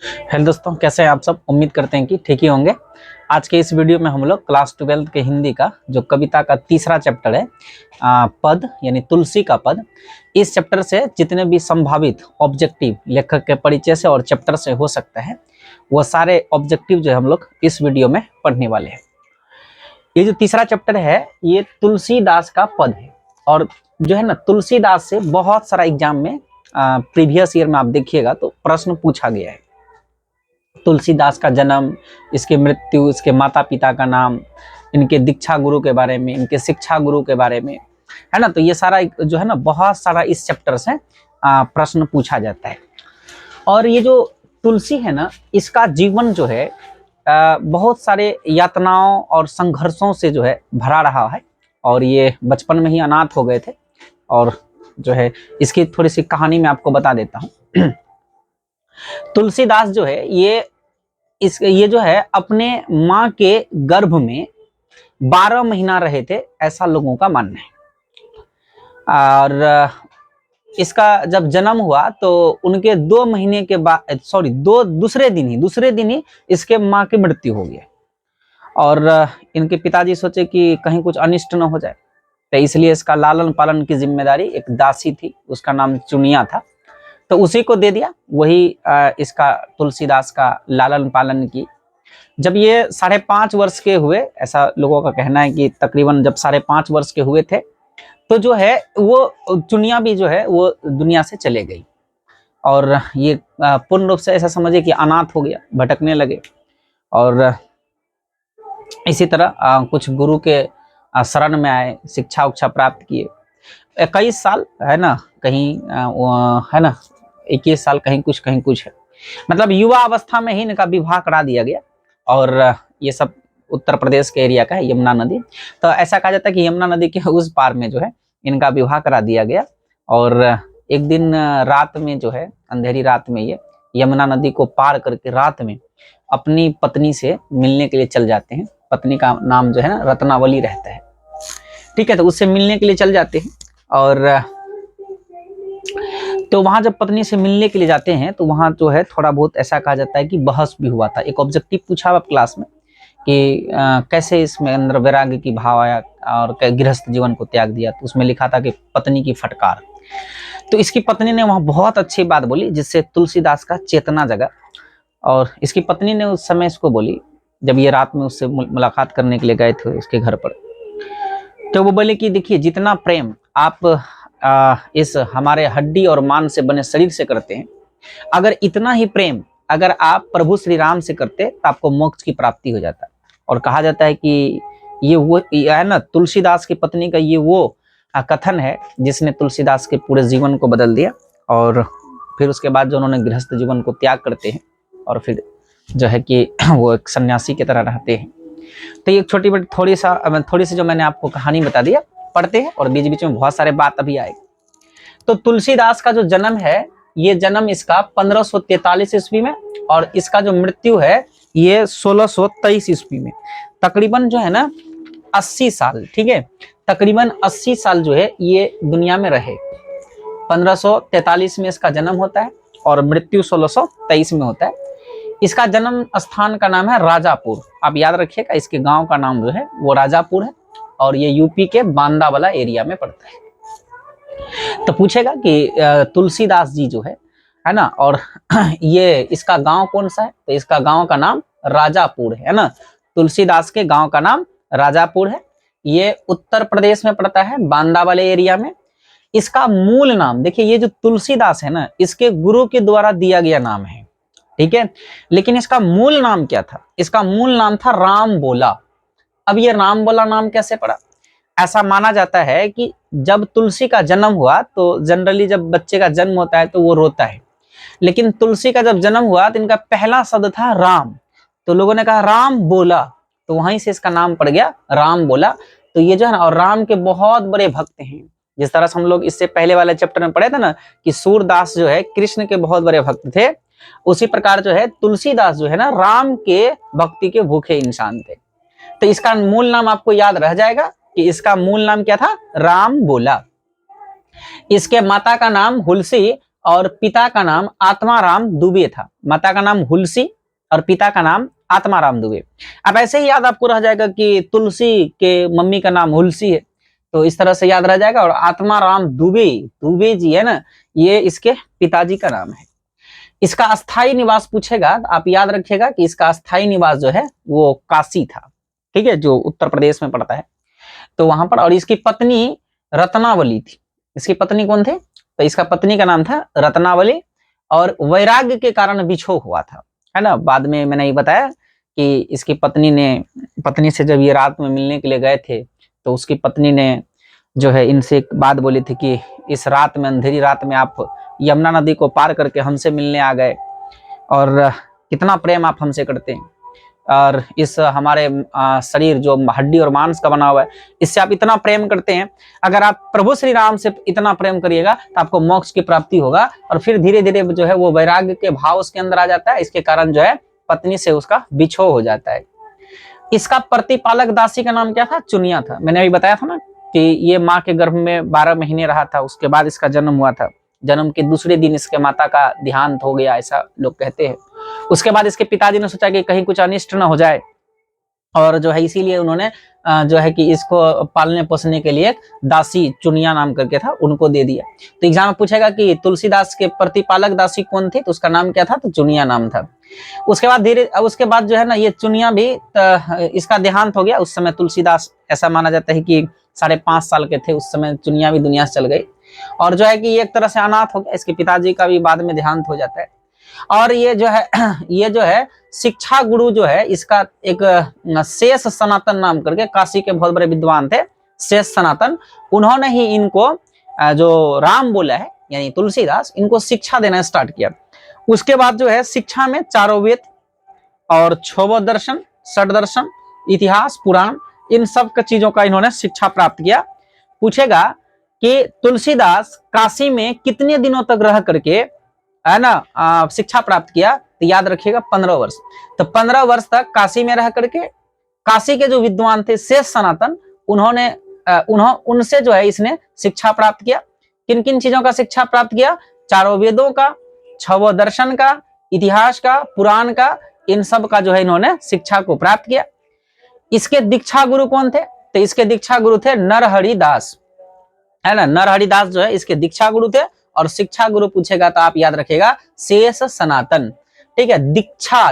Hello दोस्तों, कैसे हैं आप सब। उम्मीद करते हैं कि ठीक ही होंगे। आज के इस वीडियो में हम लोग क्लास 12 के हिंदी का जो कविता का तीसरा चैप्टर है, पद यानी तुलसी का पद, इस चैप्टर से जितने भी संभावित ऑब्जेक्टिव लेखक के परिचय से और चैप्टर से हो सकता है वह सारे ऑब्जेक्टिव जो हम लोग इस वीडियो में पढ़ने वाले हैं। ये जो तीसरा चैप्टर है ये तुलसीदास का पद है, और जो है ना तुलसीदास से बहुत सारा एग्जाम में प्रीवियस ईयर में आप देखिएगा तो प्रश्न पूछा गया है। तुलसीदास का जन्म, इसकी मृत्यु, इसके माता पिता का नाम, इनके दीक्षा गुरु के बारे में, इनके शिक्षा गुरु के बारे में, है ना। तो ये सारा जो है ना बहुत सारा इस चैप्टर से प्रश्न पूछा जाता है। और ये जो तुलसी है ना, इसका जीवन जो है बहुत सारे यातनाओं और संघर्षों से जो है भरा रहा है, और ये बचपन में ही अनाथ हो गए थे। और जो है इसकी थोड़ी सी कहानी मैं आपको बता देता हूँ। तुलसीदास जो है ये जो है अपने माँ के गर्भ में 12 महीना रहे थे, ऐसा लोगों का मानना है। और इसका जब जन्म हुआ तो उनके 2 महीने के बाद दूसरे दिन ही इसके माँ की मृत्यु हो गई। और इनके पिताजी सोचे कि कहीं कुछ अनिष्ट न हो जाए, तो इसलिए इसका लालन पालन की जिम्मेदारी एक दासी थी, उसका नाम चुनिया था, तो उसी को दे दिया। वही इसका तुलसीदास का लालन पालन की। जब ये 5.5 वर्ष के हुए, ऐसा लोगों का कहना है कि तकरीबन जब 5.5 वर्ष के हुए थे तो जो है वो चुनिया भी जो है वो दुनिया से चले गई। और ये पूर्ण रूप से ऐसा समझे कि अनाथ हो गया, भटकने लगे। और इसी तरह कुछ गुरु के शरण में आए, शिक्षा उक्षा प्राप्त किए। 21 साल है ना, कहीं है ना 21 साल, कहीं कुछ है। मतलब युवा अवस्था में ही इनका विवाह करा दिया गया। और ये सब उत्तर प्रदेश के एरिया का है, यमुना नदी। तो ऐसा कहा जाता है कि यमुना नदी के उस पार में जो है इनका विवाह करा दिया गया। और एक दिन रात में जो है, अंधेरी रात में ये यमुना नदी को पार करके रात में अपनी पत्नी से मिलने के लिए चल जाते हैं। पत्नी का नाम जो है ना रत्नावली रहता है, ठीक है। तो उससे मिलने के लिए चल जाते हैं। और तो वहां जब पत्नी से मिलने के लिए जाते हैं तो वहां जो है थोड़ा बहुत ऐसा कहा जाता है कि बहस भी हुआ था। एक ऑब्जेक्टिव पूछा हुआ क्लास में कि कैसे इसमें अंदर वैराग्य की भाव आया और गृहस्थ जीवन को त्याग दिया। तो उसमें लिखा था कि पत्नी की फटकार। तो इसकी पत्नी ने वहां बहुत अच्छी बात बोली जिससे तुलसीदास का चेतना जगा। और इसकी पत्नी ने उस समय इसको बोली, जब ये रात में उससे मुलाकात करने के लिए गए थे उसके घर पर, तो वो बोले कि देखिए, जितना प्रेम आप इस हमारे हड्डी और मांस से बने शरीर से करते हैं, अगर इतना ही प्रेम अगर आप प्रभु श्री राम से करते तो आपको मोक्ष की प्राप्ति हो जाता। और कहा जाता है कि ये वो है ना, तुलसीदास की पत्नी का ये वो कथन है जिसने तुलसीदास के पूरे जीवन को बदल दिया। और फिर उसके बाद जो उन्होंने गृहस्थ जीवन को त्याग करते हैं और फिर जो है कि वो एक सन्यासी की तरह रहते हैं। तो ये छोटी बड़ी थोड़ी सी जो मैंने आपको कहानी बता दिया, पढ़ते हैं और बीच बीच में बहुत सारे बात अभी आएगी। तो तुलसीदास का जो जन्म है, ये जन्म इसका 1543 ईस्वी में, और इसका जो मृत्यु है ये 1623 ईस्वी में। तकरीबन जो है ना 80 साल, ठीक है, तकरीबन 80 साल जो है ये दुनिया में रहे। 1543 में इसका जन्म होता है और मृत्यु 1623 में होता है। इसका जन्म स्थान का नाम है राजापुर। आप याद रखिएगा, इसके गांव का नाम जो है वो राजापुर है, और ये यूपी के बांदा वाला एरिया में पड़ता है। तो पूछेगा कि तुलसीदास जी जो है ना, और ये इसका गांव कौन सा है, तो इसका गांव का नाम राजापुर है ना। तुलसीदास के गांव का नाम राजापुर है। ये उत्तर प्रदेश में पड़ता है, बांदा वाले एरिया में। इसका मूल नाम देखिए, ये जो तुलसीदास है ना, इसके गुरु के द्वारा दिया गया नाम है, ठीक है। लेकिन इसका मूल नाम क्या था? इसका मूल नाम था राम बोला। अब ये राम बोला नाम कैसे पड़ा? ऐसा माना जाता है कि जब तुलसी का जन्म हुआ तो जनरली जब बच्चे का जन्म होता है तो वो रोता है, लेकिन तुलसी का जब जन्म हुआ तो इनका पहला शब्द था राम। तो लोगों ने कहा राम बोला, तो वहीं से इसका नाम पड़ गया राम बोला। तो ये जो है ना, और राम के बहुत बड़े भक्त हैं। जिस तरह से हम लोग इससे पहले वाले चैप्टर में पढ़े थे ना कि सूरदास जो है कृष्ण के बहुत बड़े भक्त थे, उसी प्रकार जो है तुलसीदास जो है ना राम के भक्ति के भूखे इंसान थे। तो इसका मूल नाम आपको याद रह जाएगा कि इसका मूल नाम क्या था? राम बोला। इसके माता का नाम हुलसी और पिता का नाम आत्माराम दुबे था। माता का नाम हुलसी और पिता का नाम आत्माराम दुबे। अब ऐसे ही याद आपको रह जाएगा कि तुलसी के मम्मी का नाम हुलसी है, तो इस तरह से याद रह जाएगा। और आत्माराम दुबे, दुबे जी है ना, ये इसके पिताजी का नाम है। इसका अस्थाई निवास पूछेगा तो आप याद रखिएगा कि इसका अस्थाई निवास जो है वो काशी था, ठीक है, जो उत्तर प्रदेश में पड़ता है, तो वहां पर। और इसकी पत्नी रत्नावली थी। इसकी पत्नी कौन थे? तो इसका पत्नी का नाम था रत्नावली, और वैराग्य के कारण बिछोह हुआ था, है ना। बाद में मैंने ये बताया कि इसकी पत्नी से जब ये रात में मिलने के लिए गए थे, तो उसकी पत्नी ने जो है इनसे एक बात बोली थी कि इस रात में, अंधेरी रात में आप यमुना नदी को पार करके हमसे मिलने आ गए, और कितना प्रेम आप हमसे करते हैं, और इस हमारे शरीर जो हड्डी और मांस का बना हुआ है, इससे आप इतना प्रेम करते हैं, अगर आप प्रभु श्री राम से इतना प्रेम करिएगा तो आपको मोक्ष की प्राप्ति होगा। और फिर धीरे धीरे जो है वो वैराग्य के भाव उसके अंदर आ जाता है, इसके कारण जो है पत्नी से उसका बिछोह हो जाता है। इसका प्रतिपालक दासी का नाम क्या था? चुनिया था। मैंने अभी बताया था ना कि ये माँ के गर्भ में 12 महीने रहा था, उसके बाद इसका जन्म हुआ था। जन्म के दूसरे दिन इसके माता का देहांत हो गया, ऐसा लोग कहते हैं। उसके बाद इसके पिताजी ने सोचा कि कहीं कुछ अनिष्ट न हो जाए, और जो है इसीलिए उन्होंने जो है कि इसको पालने पोसने के लिए दासी चुनिया नाम करके था, उनको दे दिया। तो एग्जाम में पूछेगा कि तुलसीदास के प्रतिपालक दासी कौन थी, तो उसका नाम क्या था? तो चुनिया नाम था। उसके बाद जो है ना, ये चुनिया भी इसका देहांत हो गया। उस समय तुलसीदास, ऐसा माना जाता है कि 5.5 साल के थे उस समय, चुनिया भी दुनिया से चल गई, और जो है कि एक तरह से अनाथ हो गया। इसके पिताजी का भी बाद में देहांत हो जाता है। और ये जो है शिक्षा गुरु जो है इसका एक शेष सनातन नाम करके, काशी के बहुत बड़े विद्वान थे शेष सनातन, उन्होंने ही इनको जो राम बोला है यानी तुलसीदास, इनको शिक्षा देना स्टार्ट किया। उसके बाद जो है शिक्षा में चारों वेद और 6 दर्शन, 6 दर्शन, इतिहास, पुराण, इन सब चीजों का इन्होंने शिक्षा प्राप्त किया। पूछेगा कि तुलसीदास काशी में कितने दिनों तक रह करके, है ना, शिक्षा प्राप्त किया, तो याद रखिएगा 15 वर्ष। तो 15 वर्ष तक काशी में रह करके काशी के जो विद्वान थे शेष सनातन, उनसे जो है इसने शिक्षा प्राप्त किया। किन किन चीजों का शिक्षा प्राप्त किया? चारों वेदों का, 6 दर्शन का, इतिहास का, पुराण का, इन सब का जो है इन्होंने शिक्षा को प्राप्त किया। इसके दीक्षा गुरु कौन थे? तो इसके दीक्षा गुरु थे नरहरि दास, है ना। नरहरि दास जो है इसके दीक्षा गुरु थे। और शिक्षा गुरु पूछेगा तो आप याद रखिएगा शेष सनातन, ठीक है।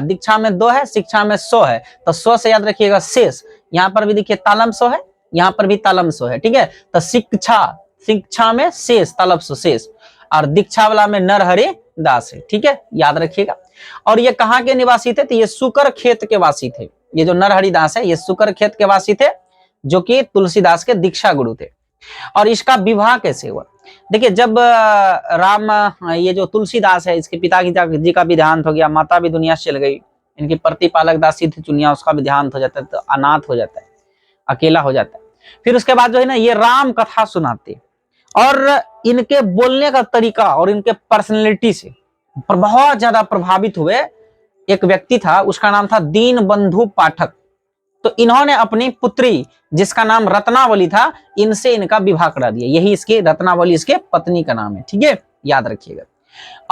दीक्षा में 2 है, शिक्षा में 100 है, तो 100 से याद रखिएगा शेष। यहाँ पर भी देखिए तालम 100 है, यहाँ पर भी तालम 100 है, ठीक है। तो शिक्षा में शेष, तालब 100 शेष, और दीक्षा वाला में नरहरि दास है, ठीक है, याद रखिएगा। और ये कहाँ के निवासी थे? तो ये सुकर खेत के वासी थे। ये जो नरहरि दास है ये सुकर खेत के वासी थे, जो कि तुलसीदास के दीक्षा गुरु थे। और इसका विवाह कैसे हुआ? देखिए, जब ये जो तुलसीदास है, इसके पिता जी का भी देहांत हो गया, माता भी दुनिया से चल गई, इनकी प्रतिपालक दासी थी चुनिया, उसका भी देहांत हो जाता है, तो अनाथ हो जाता है, अकेला हो जाता है। फिर उसके बाद जो है ना, ये राम कथा सुनाते, और इनके बोलने का तरीका और इनके पर्सनैलिटी से बहुत ज्यादा प्रभावित हुए एक व्यक्ति था, उसका नाम था दीनबंधु पाठक। तो इन्होंने अपनी पुत्री, जिसका नाम रत्नावली था, इनसे इनका विवाह करा दिया। यही इसकी रत्नावली इसके पत्नी का नाम है, ठीक है, याद रखिएगा।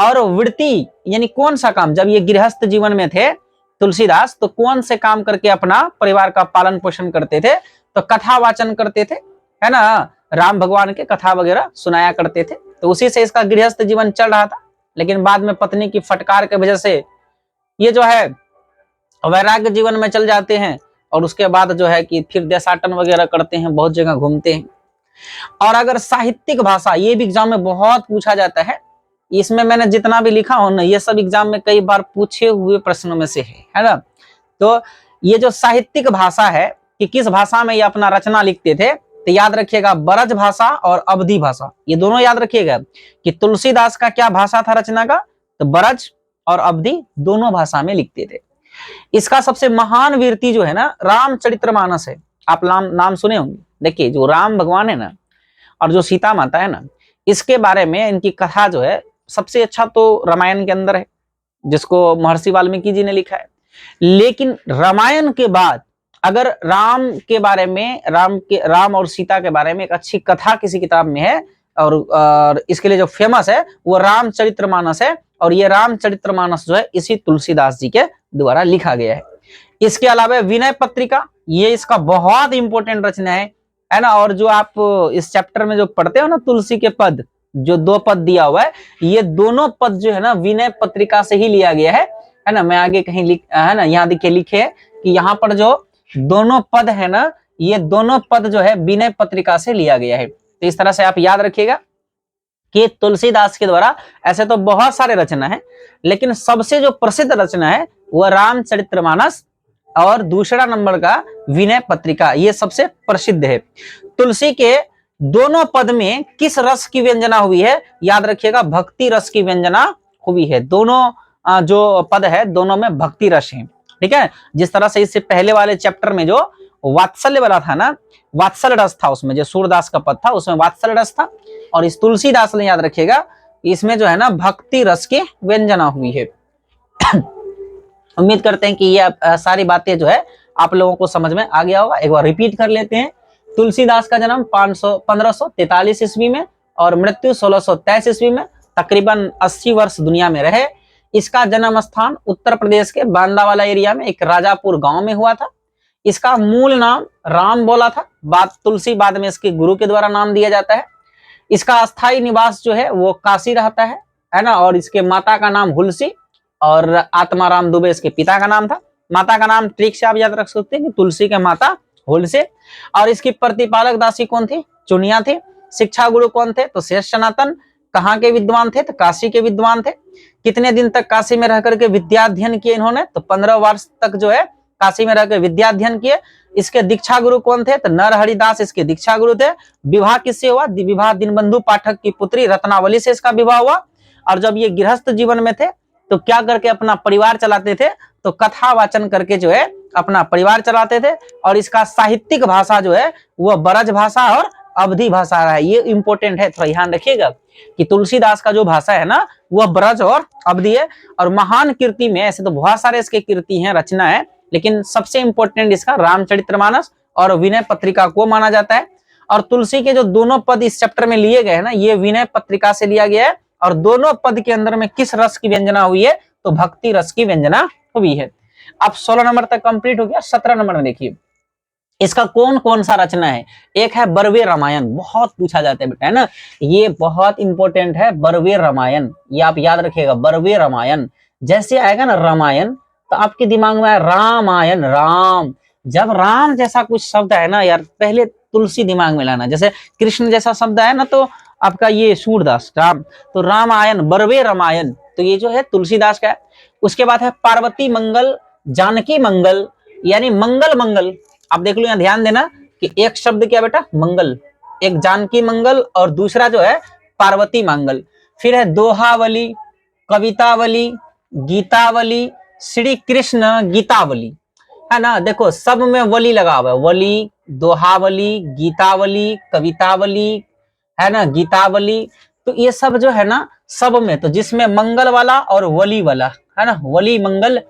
और वृत्ति यानी कौन सा काम, जब ये गृहस्थ जीवन में थे तुलसीदास, तो कौन से काम करके अपना परिवार का पालन पोषण करते थे? तो कथा वाचन करते थे, है ना, राम भगवान के कथा वगैरह सुनाया करते थे। तो उसी से इसका गृहस्थ जीवन चल रहा था। लेकिन बाद में पत्नी की फटकार के वजह से ये जो है वैराग्य जीवन में चल जाते हैं, और उसके बाद जो है कि फिर देशाटन वगैरह करते हैं, बहुत जगह घूमते हैं। और अगर साहित्यिक भाषा, ये भी एग्जाम में बहुत पूछा जाता है, इसमें मैंने जितना भी लिखा हूं ना, ये सब एग्जाम में कई बार पूछे हुए प्रश्नों में से है ना। तो ये जो साहित्यिक भाषा है कि किस भाषा में ये अपना रचना लिखते थे, तो याद रखिएगा ब्रज भाषा और अवधी भाषा, ये दोनों याद रखिएगा कि तुलसीदास का क्या भाषा था रचना का, तो ब्रज और अवधी दोनों भाषा में लिखते थे। इसका सबसे महान वीरती जो है ना, रामचरितमानस है। आप नाम सुने होंगे। देखिए, जो राम भगवान है ना, और जो सीता माता है ना, इसके बारे में इनकी कथा जो है सबसे अच्छा तो रामायण के अंदर है, जिसको महर्षि वाल्मीकि जी ने लिखा है। लेकिन रामायण के बाद अगर राम के बारे में, राम और सीता के बारे में एक अच्छी कथा किसी किताब में है, और इसके लिए जो फेमस है वो रामचरितमानस है, और ये रामचरितमानस जो है इसी तुलसीदास जी के द्वारा लिखा गया है। इसके अलावा विनय पत्रिका, ये इसका बहुत इंपॉर्टेंट रचना है ना। और जो आप इस चैप्टर में जो पढ़ते हो ना तुलसी के पद, जो 2 पद दिया हुआ है, ये दोनों पद जो है ना विनय पत्रिका से ही लिया गया है ना। मैं आगे कहीं है ना, यहाँ देखिए लिखे है कि यहाँ पर जो दोनों पद है ना, ये दोनों पद जो है विनय पत्रिका से लिया गया है। तो इस तरह से आप याद रखिएगा कि तुलसीदास के द्वारा ऐसे तो बहुत सारे रचना है, लेकिन सबसे जो प्रसिद्ध रचना है वह रामचरितमानस और दूसरा नंबर का विनय पत्रिका, ये सबसे प्रसिद्ध है। तुलसी के दोनों पद में किस रस की व्यंजना हुई है? याद रखिएगा, भक्ति रस की व्यंजना हुई है। दोनों जो पद है दोनों में भक्ति रस है, ठीक है। जिस तरह से इससे पहले वाले चैप्टर में जो वात्सल्य वाला था ना, वात्सल्य रस था उसमें, जो सूरदास का पद था उसमें वात्सल्य रस था, और इस तुलसीदास ने याद रखिएगा इसमें जो है ना भक्ति रस की व्यंजना हुई है। उम्मीद करते हैं कि ये सारी बातें जो है आप लोगों को समझ में आ गया होगा। एक बार रिपीट कर लेते हैं। तुलसीदास का जन्म 1543 ईस्वी में और मृत्यु 1623 ईस्वी में, तकरीबन 80 वर्ष दुनिया में रहे। इसका जन्म स्थान उत्तर प्रदेश के बांदावाला एरिया में एक राजापुर गांव में हुआ था। इसका मूल नाम राम बोला था, तुलसी बाद में इसके गुरु के द्वारा नाम दिया जाता है। इसका स्थायी निवास जो है वो काशी रहता है ना। और इसके माता का नाम हुलसी और आत्माराम दुबे इसके पिता का नाम था। माता का नाम ट्रिक से आप याद रख सकते हैं कि तुलसी के माता हुलसी। और इसकी प्रतिपालक दासी कौन थी? चुनिया थी। शिक्षा गुरु कौन थे? तो शेष सनातन। कहाँ के विद्वान थे? तो काशी के विद्वान थे। कितने दिन तक काशी में रह करके विद्या अध्ययन किए इन्होंने? तो 15 वर्ष तक जो है काशी में रहकर विद्या अध्ययन किए। इसके दीक्षा गुरु कौन थे? तो नरहरिदास इसके दीक्षा गुरु थे। विवाह किससे हुआ? विवाह दीनबंधु पाठक की पुत्री रत्नावली से इसका विवाह हुआ। और जब ये गृहस्थ जीवन में थे तो क्या करके अपना परिवार चलाते थे? तो कथा वाचन करके जो है अपना परिवार चलाते थे। और इसका साहित्यिक भाषा जो है वह ब्रज भाषा और अवधी भाषा है। ये इंपॉर्टेंट है, थोड़ा ध्यान रखिएगा कि तुलसीदास का जो भाषा है ना वह ब्रज और अवधी है। और महान कीर्ति में ऐसे तो बहुत सारे इसके कीर्ति हैं, रचना है, लेकिन सबसे इंपॉर्टेंट इसका रामचरितमानस और विनय पत्रिका को माना जाता है। और तुलसी के जो दोनों पद इस चैप्टर में लिए गए हैं ना, ये विनय पत्रिका से लिया गया है। और दोनों पद के अंदर में किस रस की व्यंजना हुई है? तो भक्ति रस की व्यंजना हुई है। अब 16 नंबर तक कंप्लीट हो गया। 17 नंबर में देखिए इसका कौन कौन सा रचना है। एक है बरवे रामायण, बहुत पूछा जाता है बेटा, है ना, ये बहुत इंपॉर्टेंट है। बरवे रामायण ये आप याद रखिएगा। बरवे रामायण जैसे आएगा ना रामायण तो आपके दिमाग में आए रामायण, राम। जब राम जैसा कुछ शब्द है ना यार, पहले तुलसी दिमाग में लाना। जैसे कृष्ण जैसा शब्द है ना तो आपका ये सूरदास राम, तो रामायण, बरवे रामायण, तो ये जो है तुलसीदास का है। उसके बाद है पार्वती मंगल, जानकी मंगल, यानी मंगल मंगल। आप देख लो यहाँ ध्यान देना कि एक शब्द क्या बेटा? मंगल, एक जानकी मंगल और दूसरा जो है पार्वती मंगल। फिर है दोहावली, कवितावली, गीतावली, श्री कृष्ण गीतावली, है ना। देखो सब में वली लगा हुआ है, वली, दोहावली, गीतावली, कवितावली, है ना, गीतावली। तो ये सब जो है ना सब में, तो जिसमें मंगल वाला और वली वाला, है ना, वली मंगल।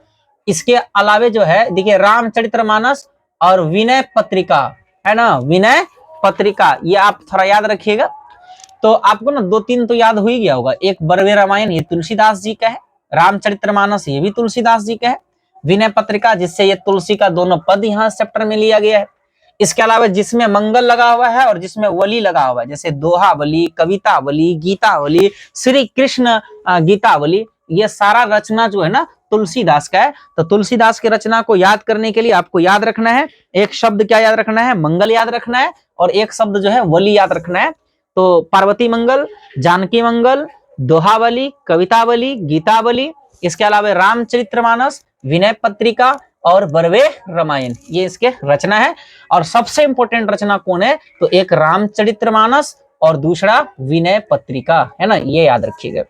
इसके अलावे जो है देखिए रामचरितमानस और विनय पत्रिका, है ना, विनय पत्रिका, ये आप थोड़ा याद रखिएगा। तो आपको ना 2-3 तो याद हो ही गया होगा। एक बरवे रामायण ये तुलसीदास जी का है, रामचरितमानस ये भी तुलसीदास जी का है, विनय पत्रिका जिससे ये तुलसी का दोनों पद यहाँ चैप्टर में लिया गया है। इसके अलावा जिसमें मंगल लगा हुआ है और जिसमें वली लगा हुआ है, जैसे दोहावली, कवितावली, गीतावली, श्री कृष्ण गीतावली, ये सारा रचना जो है ना तुलसीदास का है। तो तुलसीदास की रचना को याद करने के लिए आपको याद रखना है, एक शब्द क्या याद रखना है? मंगल याद रखना है, और एक शब्द जो है वली याद रखना है। तो पार्वती मंगल, जानकी मंगल, दोहावली, कवितावली, गीतावली, इसके अलावा रामचरितमानस, विनय पत्रिका और बरवे रामायण, ये इसके रचना है। और सबसे इंपॉर्टेंट रचना कौन है? तो एक रामचरितमानस और दूसरा विनय पत्रिका, है ना, ये याद रखिएगा।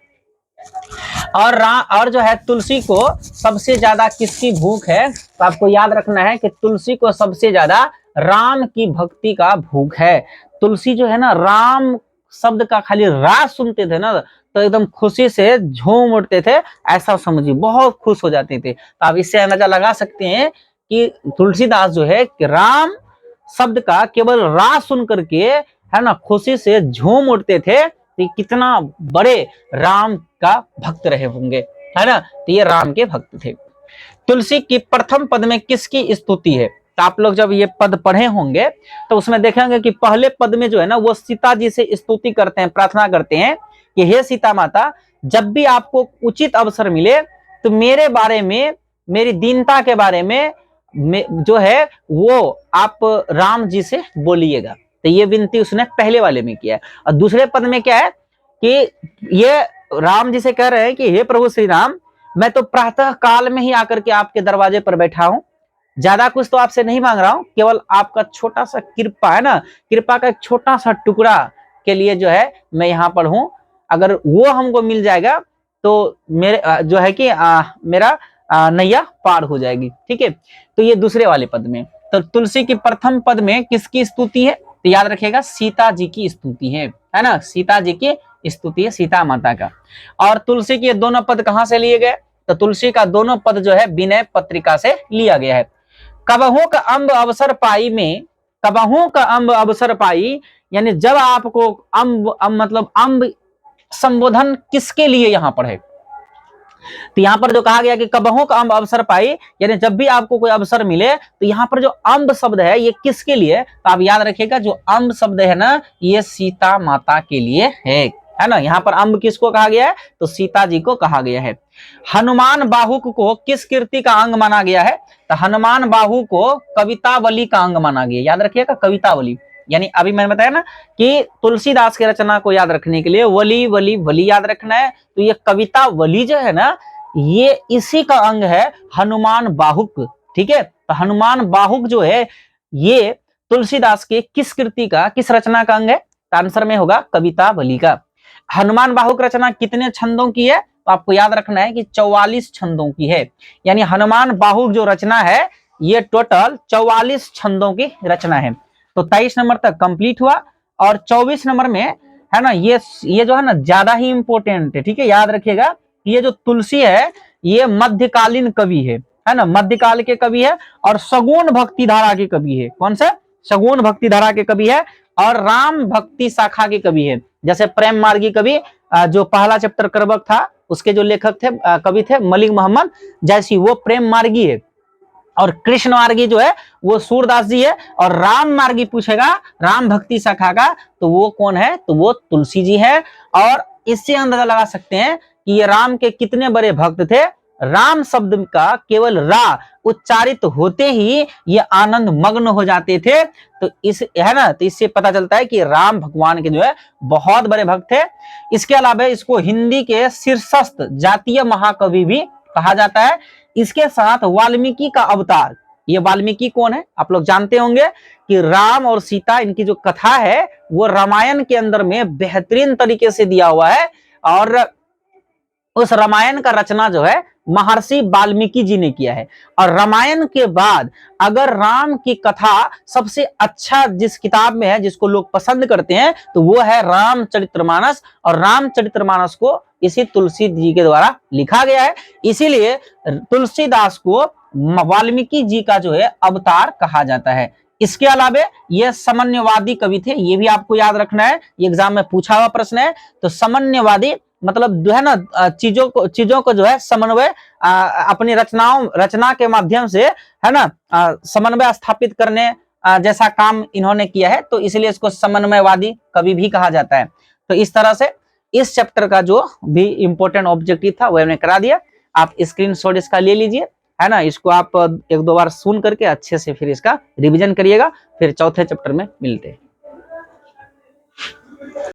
और जो है तुलसी को सबसे ज्यादा किसकी भूख है? तो आपको याद रखना है कि तुलसी को सबसे ज्यादा राम की भक्ति का भूख है। तुलसी जो है ना राम शब्द का खाली रा सुनते थे ना तो एकदम खुशी से झूम उठते थे, ऐसा समझिए, बहुत खुश हो जाते थे। तो आप इससे अंदाजा लगा सकते हैं कि तुलसीदास जो है कि राम शब्द का केवल रा सुन करके है ना, खुशी से झूम उठते थे कि कितना बड़े राम का भक्त रहे होंगे, है ना। तो ये राम के भक्त थे। तुलसी की प्रथम पद में किसकी स्तुति है? तो आप लोग जब ये पद पढ़े होंगे तो उसमें देखेंगे कि पहले पद में जो है ना वो सीता जी से स्तुति करते हैं, प्रार्थना करते हैं कि हे सीता माता, जब भी आपको उचित अवसर मिले तो मेरे बारे में, मेरी दीनता के बारे में जो है वो आप राम जी से बोलिएगा। तो ये विनती उसने पहले वाले में किया है। और दूसरे पद में क्या है कि ये राम जी से कह रहे हैं कि हे प्रभु श्री राम, मैं तो प्रातः काल में ही आकर के आपके दरवाजे पर बैठा हूं, ज्यादा कुछ तो आपसे नहीं मांग रहा हूं, केवल आपका छोटा सा कृपा है ना, कृपा का एक छोटा सा टुकड़ा के लिए जो है मैं यहाँ पर हूं। अगर वो हमको मिल जाएगा तो मेरे जो है कि मेरा नैया पार हो जाएगी। ठीक है, तो ये दूसरे वाले पद में। तो तुलसी की प्रथम पद में किसकी स्तुति है? तो याद रखिएगा सीता जी की स्तुति है ना, सीता जी की स्तुति है, सीता माता का। और तुलसी के दोनों पद कहां से लिए गए? तो तुलसी का दोनों पद जो है विनय पत्रिका से लिया गया है। कबहू का अम्ब अवसर पाई में, कबहू का अम्ब अवसर पाई, यानी जब आपको अम्ब मतलब अम्ब संबोधन किसके लिए यहां पर है? तो यहां पर जो कहा गया कि कबहू का अम्ब अवसर पाई, यानी जब भी आपको कोई अवसर मिले, तो यहां पर जो अम्ब शब्द है ये किसके लिए? तो आप याद रखिएगा जो अम्ब शब्द है ना ये सीता माता के लिए है ना। यहाँ पर अम्ब किसको कहा गया है? तो सीता जी को कहा गया है। हनुमान बाहुक को किस कृति का अंग माना गया है? तो हनुमान बाहु को कवितावली का अंग माना गया। याद रखिएगा कवितावली, यानी अभी मैंने बताया ना कि तुलसीदास की रचना को याद रखने के लिए वली वली वली याद रखना है। तो ये कवितावली जो है ना ये इसी का अंग है, हनुमान बाहुक। ठीक है, तो हनुमान बाहुक जो है ये तुलसीदास के किस कृति का, किस रचना का अंग है? तो आंसर में होगा कवितावली का। हनुमान बाहुक रचना कितने छंदों की है? तो आपको याद रखना है कि 44 छंदों की है। यानी हनुमान बाहुक जो रचना है ये टोटल 44 छंदों की रचना है। तो 23 नंबर तक कंप्लीट हुआ। और 24 नंबर में है ना ये जो है ना ज्यादा ही इंपॉर्टेंट है। ठीक है, याद रखिएगा ये जो तुलसी है ये मध्यकालीन कवि है ना, मध्यकाल के कवि है और सगुण भक्ति धारा के कवि है। कौन सा? सगुण भक्ति धारा के कवि है और राम भक्ति शाखा के कवि है। जैसे प्रेम मार्गी कवि जो पहला चैप्टर करवक था उसके जो लेखक थे कवि थे मलिक मोहम्मद जैसी, वो प्रेम मार्गी है। और कृष्ण मार्गी जो है वो सूरदास जी है। और राम मार्गी पूछेगा राम भक्ति शाखा का तो वो कौन है? तो वो तुलसी जी है। और इससे अंदाजा लगा सकते हैं कि ये राम के कितने बड़े भक्त थे। राम शब्द का केवल रा उच्चारित होते ही ये आनंद मग्न हो जाते थे। तो इस है ना, तो इससे पता चलता है कि राम भगवान के जो है बहुत बड़े भक्त थे। इसके अलावा इसको हिंदी के शीर्षस्थ जातीय महाकवि भी कहा जाता है। इसके साथ वाल्मीकि का अवतार, ये वाल्मीकि कौन है? आप लोग जानते होंगे कि राम और सीता इनकी जो कथा है वो रामायण के अंदर में बेहतरीन तरीके से दिया हुआ है। और उस रामायण का रचना जो है महर्षि वाल्मीकि जी ने किया है। और रामायण के बाद अगर राम की कथा सबसे अच्छा जिस किताब में है जिसको लोग पसंद करते हैं तो वो है रामचरितमानस। और रामचरितमानस को इसी तुलसी जी के द्वारा लिखा गया है। इसीलिए तुलसीदास को वाल्मीकि जी का जो है अवतार कहा जाता है। इसके अलावा ये समन्वयवादी कवि थे, ये भी आपको याद रखना है, ये एग्जाम में पूछा हुआ प्रश्न है। तो समन्वयवादी मतलब जो है ना चीजों को जो है समन्वय अपनी रचना के माध्यम से है ना समन्वय स्थापित करने जैसा काम इन्होंने किया है। तो इसलिए इसको समन्वयवादी कवि भी कहा जाता है। तो इस तरह से इस चैप्टर का जो भी इंपॉर्टेंट ऑब्जेक्टिव था वो हमने करा दिया। आप स्क्रीनशॉट इसका ले लीजिए, है ना। इसको आप एक दो बार सुन करके अच्छे से फिर इसका रिवीजन करिएगा। फिर चौथे चैप्टर में मिलते हैं।